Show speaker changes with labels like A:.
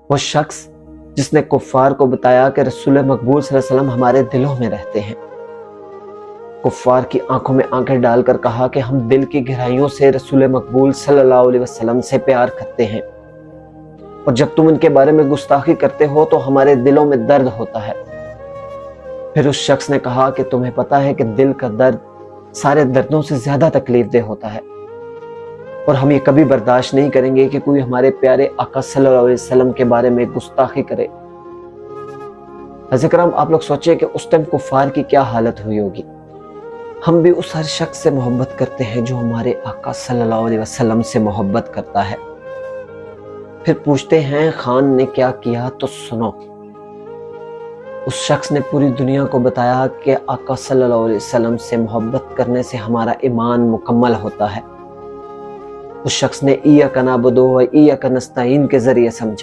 A: وہ شخص جس نے کفار کو بتایا کہ رسول مقبول صلی اللہ علیہ وسلم ہمارے دلوں میں رہتے ہیں، کفار کی آنکھوں میں آنکھیں ڈال کر کہا کہ ہم دل کی گہرائیوں سے رسول مقبول صلی اللہ علیہ وسلم سے پیار کرتے ہیں، اور جب تم ان کے بارے میں گستاخی کرتے ہو تو ہمارے دلوں میں درد ہوتا ہے۔ پھر اس شخص نے کہا کہ تمہیں پتہ ہے کہ دل کا درد سارے دردوں سے زیادہ تکلیف دہ ہوتا ہے، اور ہم یہ کبھی برداشت نہیں کریں گے کہ کوئی ہمارے پیارے آقا صلی اللہ علیہ وسلم کے بارے میں گستاخی کرے۔ حضرت کرام، آپ لوگ سوچیں کہ اس ٹائم کفار کی کیا حالت ہوئی ہوگی۔ ہم بھی اس ہر شخص سے محبت کرتے ہیں جو ہمارے آقا صلی اللہ علیہ وسلم سے محبت کرتا ہے۔ پھر پوچھتے ہیں خان نے کیا کیا، تو سنو۔ اس شخص نے پوری دنیا کو بتایا کہ آقا صلی اللہ علیہ وسلم سے محبت کرنے سے ہمارا ایمان مکمل ہوتا ہے۔ اس شخص نے ایاک نعبد و ایاک نستعین کے ذریعے سمجھا۔